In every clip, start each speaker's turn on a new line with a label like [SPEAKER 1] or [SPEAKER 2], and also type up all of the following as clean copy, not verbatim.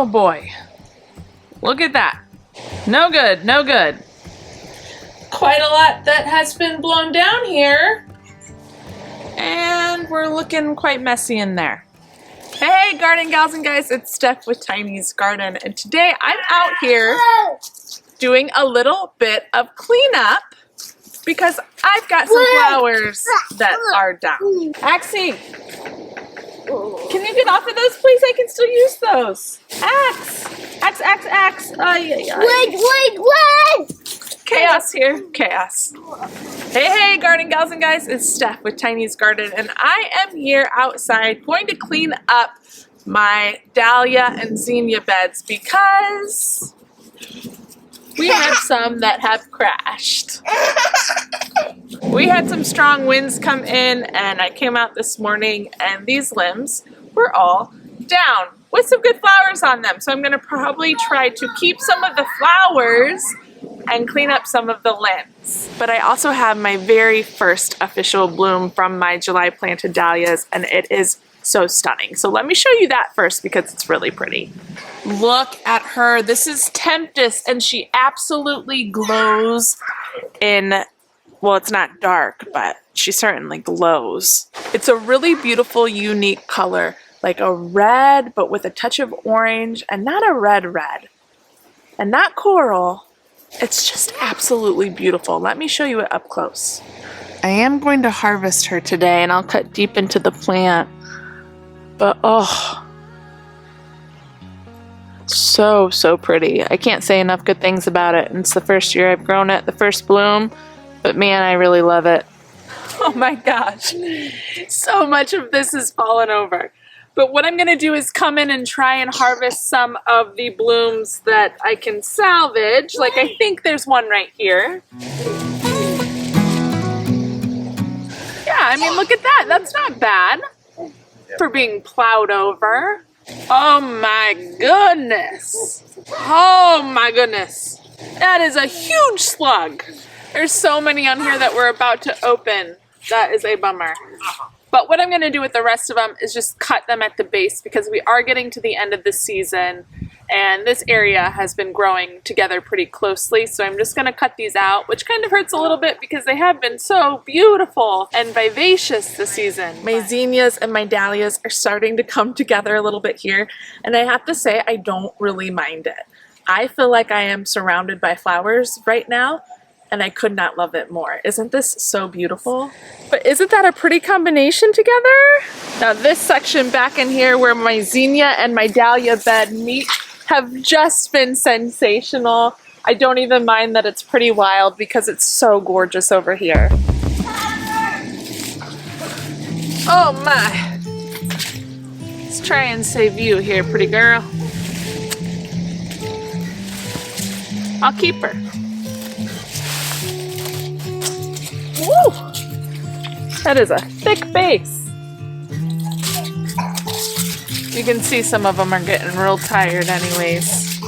[SPEAKER 1] Oh boy. Look at that. No good, no good. Quite a lot that has been blown down here. And we're looking quite messy in there. Hey garden gals and guys, it's Steph with Tiny's Garden, and today I'm out here doing a little bit of cleanup because I've got some flowers that are down. Axie, can you get off of those please? I can still use those. Axe. Wait. Chaos here, chaos. Hey garden gals and guys, it's Steph with Tiny's Garden, and I am here outside going to clean up my dahlia and zinnia beds because we have some that have crashed. We had some strong winds come in and I came out this morning and these limbs were all down with some good flowers on them. So I'm going to probably try to keep some of the flowers and clean up some of the limbs. But I also have my very first official bloom from my July planted dahlias, and it is so stunning. So let me show you that first because it's really pretty. Look at her. This is Tempest, and she absolutely glows in, well, it's not dark, but she certainly glows. It's a really beautiful, unique color, like a red, but with a touch of orange, and not a red, and not coral. It's just absolutely beautiful. Let me show you it up close. I am going to harvest her today, and I'll cut deep into the plant. But oh, so pretty. I can't say enough good things about it. And it's the first year I've grown it, the first bloom, but man, I really love it. Oh my gosh, so much of this is fallen over. But what I'm going to do is come in and try and harvest some of the blooms that I can salvage. Like I think there's one right here. Yeah, I mean, look at that. That's not bad for being plowed over. Oh my goodness. Oh my goodness. That is a huge slug. There's so many on here that we're about to open. That is a bummer. But what I'm going to do with the rest of them is just cut them at the base because we are getting to the end of the season and this area has been growing together pretty closely. So I'm just going to cut these out, which kind of hurts a little bit because they have been so beautiful and vivacious this season. My zinnias and my dahlias are starting to come together a little bit here, and I have to say I don't really mind it. I feel like I am surrounded by flowers right now, and I could not love it more. Isn't this so beautiful? But isn't that a pretty combination together? Now this section back in here where my zinnia and my dahlia bed meet have just been sensational. I don't even mind that it's pretty wild because it's so gorgeous over here. Oh my. Let's try and save you here, pretty girl. I'll keep her. Woo! That is a thick base. You can see some of them are getting real tired anyways.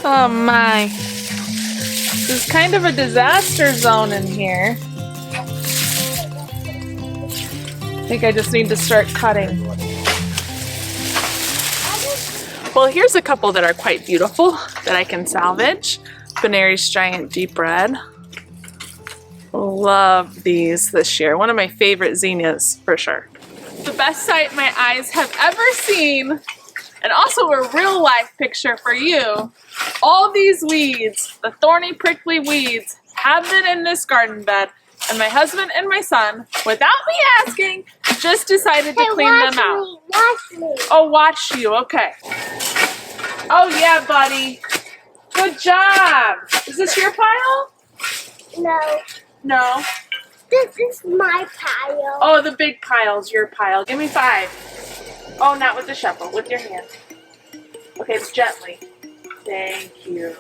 [SPEAKER 1] Oh my. This is kind of a disaster zone in here. I think I just need to start cutting. Well, here's a couple that are quite beautiful that I can salvage. Benary's Giant Deep Red. Love these this year. One of my favorite zinnias for sure. The best sight my eyes have ever seen, and also a real life picture for you. All these weeds, the thorny prickly weeds, have been in this garden bed, and my husband and my son, without me asking, just decided to clean them out.
[SPEAKER 2] Watch me.
[SPEAKER 1] Oh, watch you, okay. Oh yeah, buddy. Good job. Is this your pile?
[SPEAKER 2] No.
[SPEAKER 1] No.
[SPEAKER 2] This is my pile.
[SPEAKER 1] Oh, the big pile's your pile. Give me 5. Oh, not with the shovel, with your hand. Okay, gently. Thank you.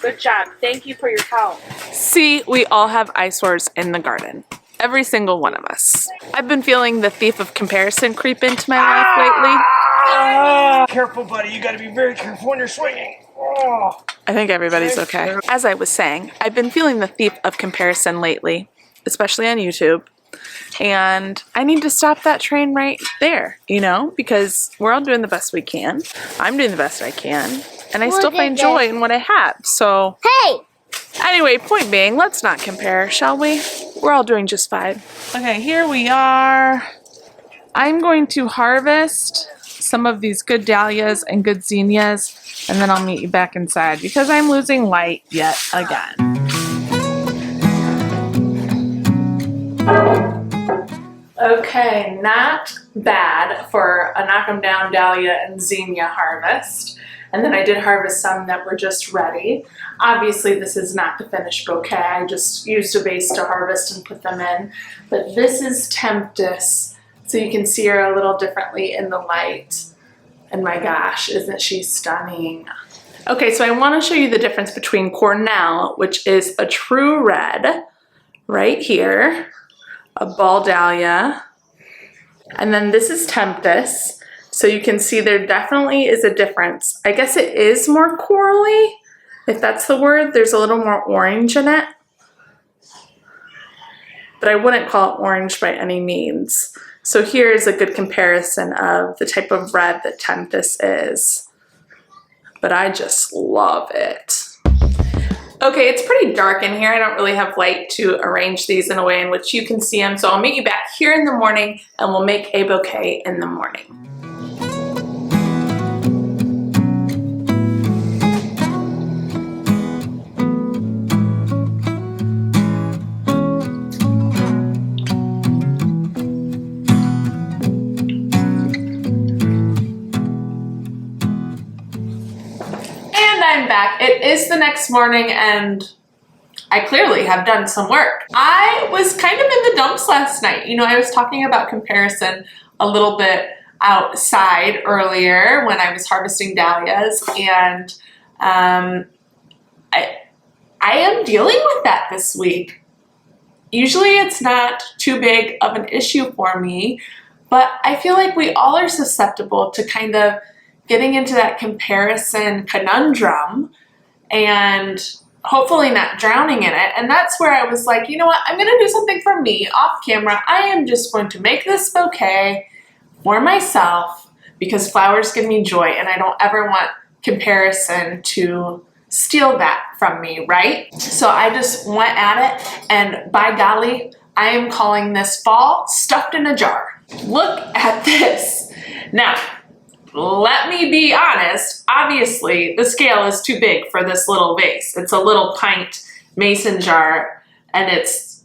[SPEAKER 1] Good job. Thank you for your help. See, we all have eyesores in the garden. Every single one of us. I've been feeling the thief of comparison creep into my life lately.
[SPEAKER 3] Careful, buddy. You gotta be very careful when you're swinging. Oh.
[SPEAKER 1] I think everybody's okay. As I was saying, I've been feeling the thief of comparison lately, especially on YouTube. And I need to stop that train right there, you know, because we're all doing the best we can. I'm doing the best I can. And I still find joy in what I have. So,
[SPEAKER 2] Hey!
[SPEAKER 1] anyway, point being, let's not compare, shall we? We're all doing just fine. Okay, here we are. I'm going to harvest some of these good dahlias and good zinnias, and then I'll meet you back inside because I'm losing light yet again. Okay, not bad for a knock 'em down dahlia and zinnia harvest. And then I did harvest some that were just ready. Obviously this is not the finished bouquet. I just used a vase to harvest and put them in. But this is Temptress. So you can see her a little differently in the light. And my gosh, isn't she stunning? Okay, so I want to show you the difference between Cornell, which is a true red, right here, a ball dahlia, and then this is Temptress. So you can see there definitely is a difference. I guess it is more corally, if that's the word. There's a little more orange in it, but I wouldn't call it orange by any means. So here's a good comparison of the type of red that Temptress is. But I just love it. Okay, it's pretty dark in here. I don't really have light to arrange these in a way in which you can see them. So I'll meet you back here in the morning and we'll make a bouquet in the morning. I'm back. It is the next morning and I clearly have done some work. I was kind of in the dumps last night. You know, I was talking about comparison a little bit outside earlier when I was harvesting dahlias, and I am dealing with that this week. Usually it's not too big of an issue for me, but I feel like we all are susceptible to kind of getting into that comparison conundrum and hopefully not drowning in it. And that's where I was like, you know what, I'm gonna do something for me off camera. I am just going to make this bouquet for myself because flowers give me joy and I don't ever want comparison to steal that from me, right? So I just went at it, and by golly, I am calling this fall stuffed in a jar. Look at this. Now, let me be honest, obviously the scale is too big for this little vase. It's a little pint mason jar, and it's,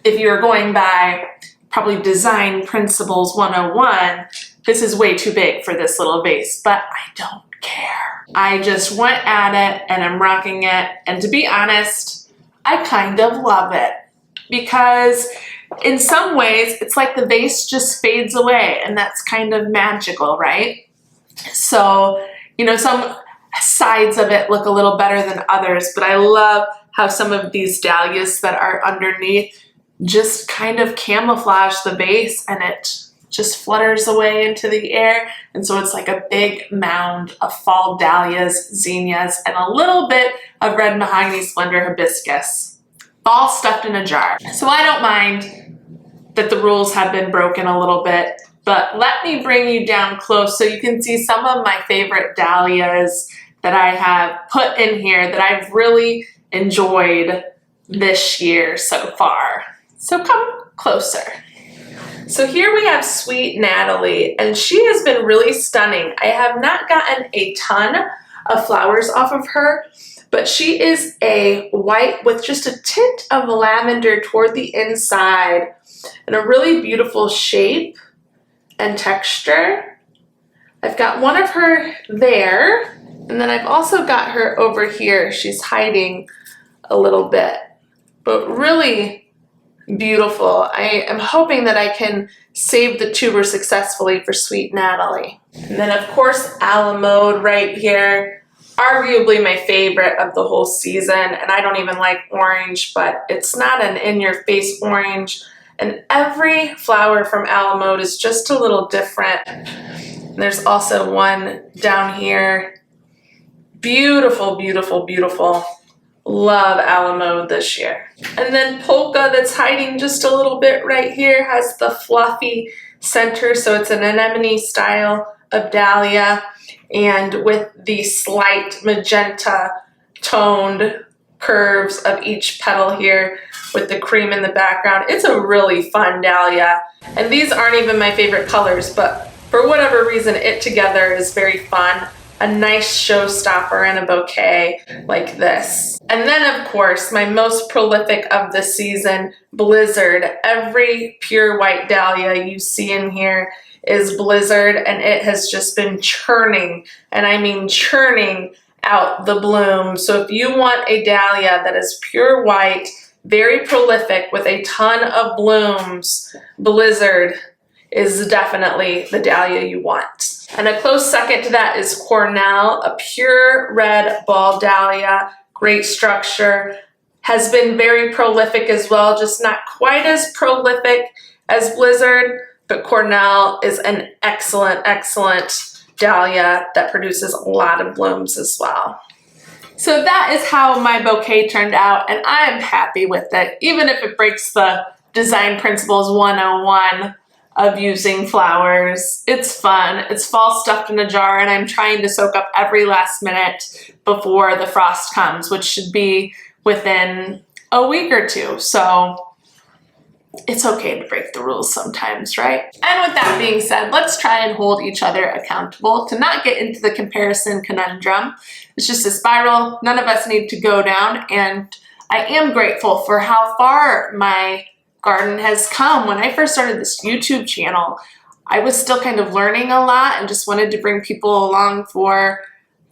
[SPEAKER 1] if you're going by probably Design Principles 101, this is way too big for this little vase, but I don't care. I just went at it and I'm rocking it, and to be honest, I kind of love it because in some ways, it's like the vase just fades away, and that's kind of magical, right? So, you know, some sides of it look a little better than others, but I love how some of these dahlias that are underneath just kind of camouflage the vase, and it just flutters away into the air. And so it's like a big mound of fall dahlias, zinnias, and a little bit of red mahogany splendor hibiscus, all stuffed in a jar. So I don't mind that the rules have been broken a little bit, but let me bring you down close so you can see some of my favorite dahlias that I have put in here that I've really enjoyed this year so far. So come closer. So here we have Sweet Natalie, and she has been really stunning. I have not gotten a ton of flowers off of her, but she is a white with just a tint of lavender toward the inside, and a really beautiful shape and texture. I've got one of her there, and then I've also got her over here. She's hiding a little bit, but really beautiful. I am hoping that I can save the tuber successfully for Sweet Natalie. And then of course, Alamode right here, arguably my favorite of the whole season, and I don't even like orange, but it's not an in-your-face orange. And every flower from Alamode is just a little different. And there's also one down here. Beautiful, beautiful, beautiful. Love Alamo this year. And then Polka, that's hiding just a little bit right here, has the fluffy center, so it's an anemone style of dahlia, and with the slight magenta toned curves of each petal here with the cream in the background. It's a really fun dahlia, and these aren't even my favorite colors, but for whatever reason, it together is very fun. A nice showstopper in a bouquet like this. And then of course, my most prolific of the season, Blizzard. Every pure white dahlia you see in here is Blizzard, and it has just been churning, and I mean churning out the bloom. So if you want a dahlia that is pure white, very prolific with a ton of blooms, Blizzard is definitely the dahlia you want. And a close second to that is Cornell, a pure red ball dahlia, great structure, has been very prolific as well, just not quite as prolific as Blizzard, but Cornell is an excellent, excellent dahlia that produces a lot of blooms as well. So that is how my bouquet turned out, and I am happy with it, even if it breaks the Design Principles 101 of using flowers. It's fun. It's fall stuffed in a jar, and I'm trying to soak up every last minute before the frost comes, which should be within a week or two. So it's okay to break the rules sometimes, right? And with that being said, let's try and hold each other accountable to not get into the comparison conundrum. It's just a spiral none of us need to go down, and I am grateful for how far my garden has come. When I first started this YouTube channel, I was still kind of learning a lot and just wanted to bring people along for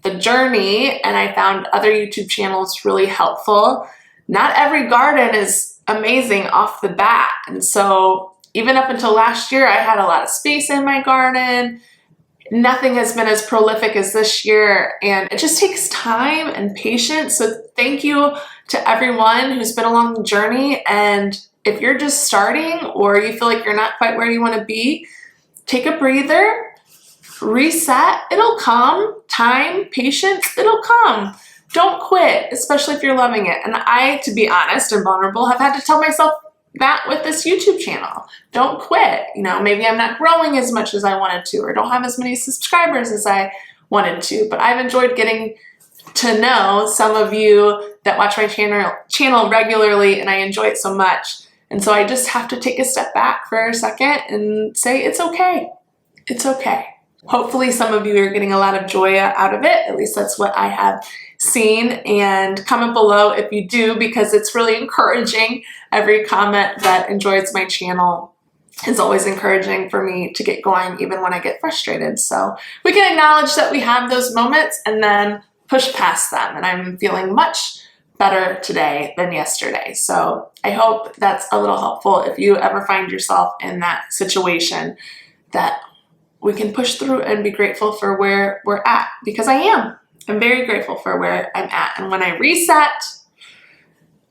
[SPEAKER 1] the journey, and I found other YouTube channels really helpful. Not every garden is amazing off the bat, and so even up until last year, I had a lot of space in my garden. Nothing has been as prolific as this year, and it just takes time and patience. So thank you to everyone who's been along the journey, and if you're just starting or you feel like you're not quite where you want to be, take a breather, reset, it'll come. Time, patience, it'll come. Don't quit, especially if you're loving it. And I, to be honest and vulnerable, have had to tell myself that with this YouTube channel. Don't quit. You know, maybe I'm not growing as much as I wanted to, or don't have as many subscribers as I wanted to, but I've enjoyed getting to know some of you that watch my channel regularly, and I enjoy it so much. And so I just have to take a step back for a second and say, it's okay. It's okay. Hopefully some of you are getting a lot of joy out of it. At least that's what I have seen. And comment below if you do, because it's really encouraging. Every comment that enjoys my channel is always encouraging for me to get going, even when I get frustrated. So we can acknowledge that we have those moments and then push past them. And I'm feeling much better today than yesterday. So I hope that's a little helpful if you ever find yourself in that situation, that we can push through and be grateful for where we're at, because I am. I'm very grateful for where I'm at. And when I reset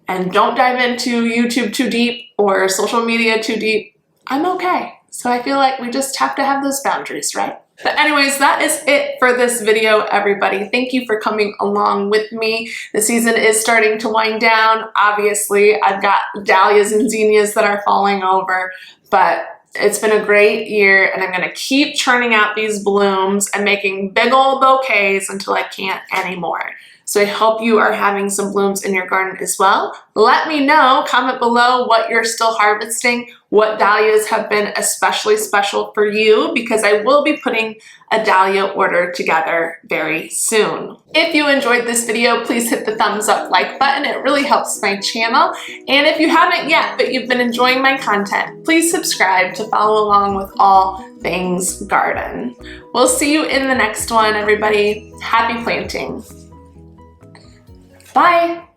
[SPEAKER 1] and don't dive into YouTube too deep or social media too deep, I'm okay. So I feel like we just have to have those boundaries, right? But anyways, that is it for this video, everybody. Thank you for coming along with me. The season is starting to wind down. Obviously, I've got dahlias and zinnias that are falling over, but it's been a great year, and I'm gonna keep churning out these blooms and making big old bouquets until I can't anymore. So I hope you are having some blooms in your garden as well. Let me know, comment below what you're still harvesting, what dahlias have been especially special for you, because I will be putting a dahlia order together very soon. If you enjoyed this video, please hit the thumbs up like button. It really helps my channel. And if you haven't yet, but you've been enjoying my content, please subscribe to follow along with all things garden. We'll see you in the next one, everybody. Happy planting. Bye.